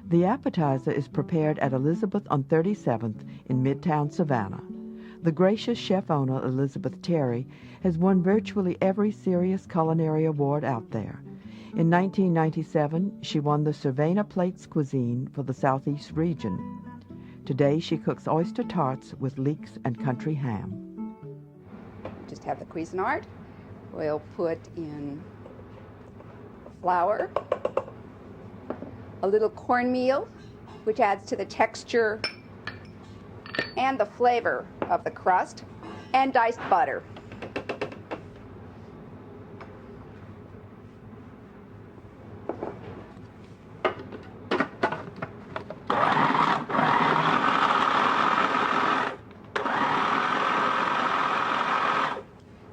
The appetizer is prepared at Elizabeth on 37th in Midtown Savannah. The gracious chef owner, Elizabeth Terry, has won virtually every serious culinary award out there. In 1997, she won the Cervena Plates Cuisine for the Southeast region. Today, she cooks oyster tarts with leeks and country ham. Just have the Cuisinart. We'll put in flour, a little cornmeal, which adds to the texture and the flavor of the crust, and diced butter.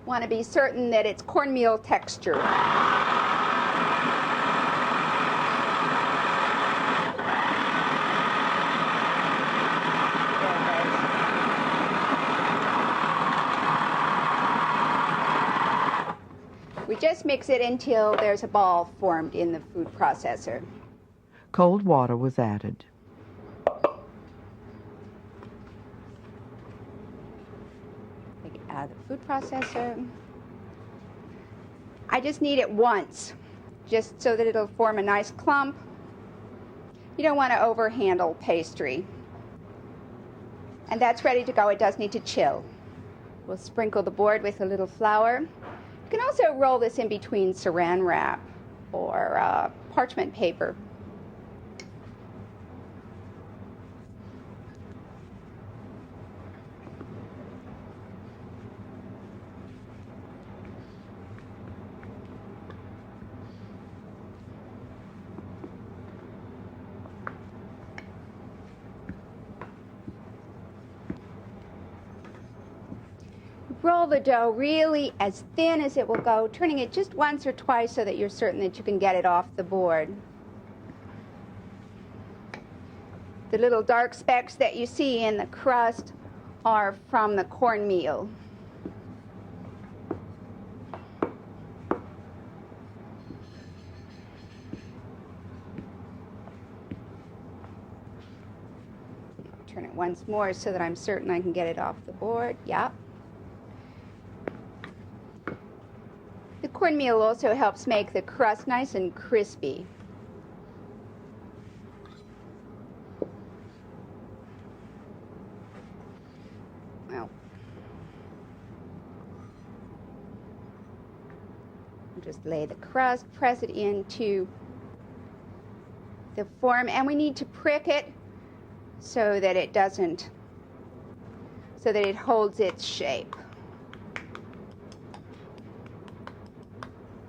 Want to be certain that it's cornmeal texture. We just mix it until there's a ball formed in the food processor. Cold water was added. Take it out of the food processor. I just knead it once, just so that it'll form a nice clump. You don't want to overhandle pastry. And that's ready to go. It does need to chill. We'll sprinkle the board with a little flour. You can also roll this in between saran wrap or parchment paper. Roll the dough really as thin as it will go, turning it just once or twice so that you're certain that you can get it off the board. The little dark specks that you see in the crust are from the cornmeal. Turn it once more so that I'm certain I can get it off the board. Yep. The cornmeal also helps make the crust nice and crispy. Well, just lay the crust, press it into the form, and we need to prick it so that it doesn't, so that it holds its shape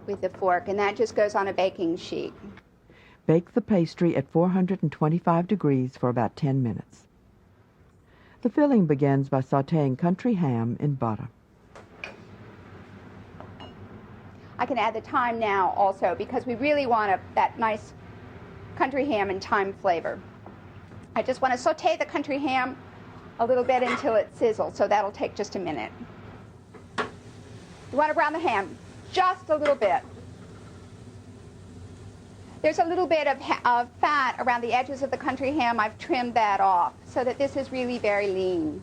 with the fork, and that just goes on a baking sheet. Bake the pastry at 425 degrees for about 10 minutes. The filling begins by sautéing country ham in butter. I can add the thyme now also because we really want that nice country ham and thyme flavor. I just want to sauté the country ham a little bit until it sizzles, so that'll take just a minute. You want to brown the ham just a little bit. There's a little bit of fat around the edges of the country ham. I've trimmed that off so that this is really very lean.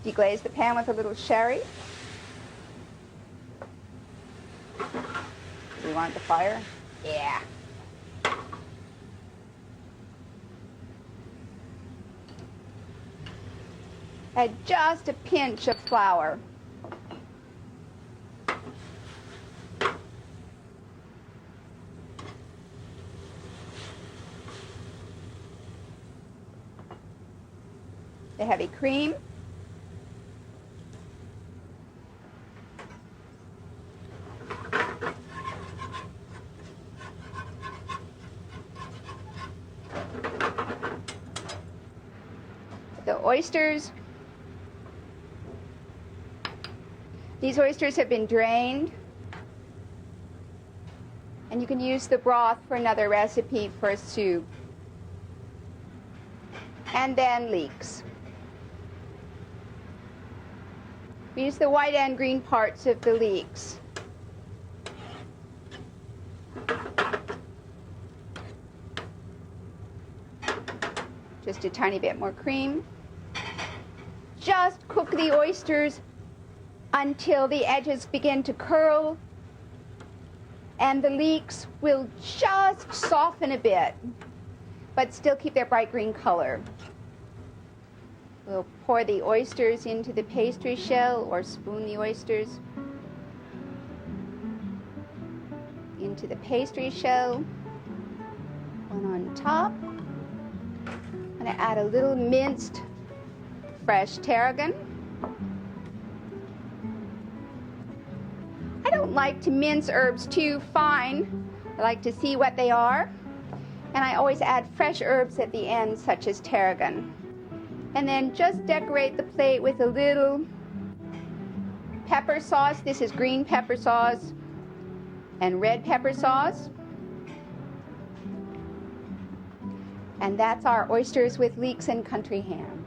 Deglaze the pan with a little sherry. Do you want the fire? Yeah. Add just a pinch of flour. The heavy cream. The oysters. These oysters have been drained, and you can use the broth for another recipe for a soup. And then leeks. We use the white and green parts of the leeks. Just a tiny bit more cream. Just cook the oysters until the edges begin to curl and the leeks will just soften a bit, but still keep their bright green color. We'll pour the oysters into the pastry shell or spoon the oysters into the pastry shell. One on top. I'm going to add a little minced fresh tarragon. I don't like to mince herbs too fine. I like to see what they are. And I always add fresh herbs at the end, such as tarragon. And then just decorate the plate with a little pepper sauce. This is green pepper sauce and red pepper sauce. And that's our oysters with leeks and country ham.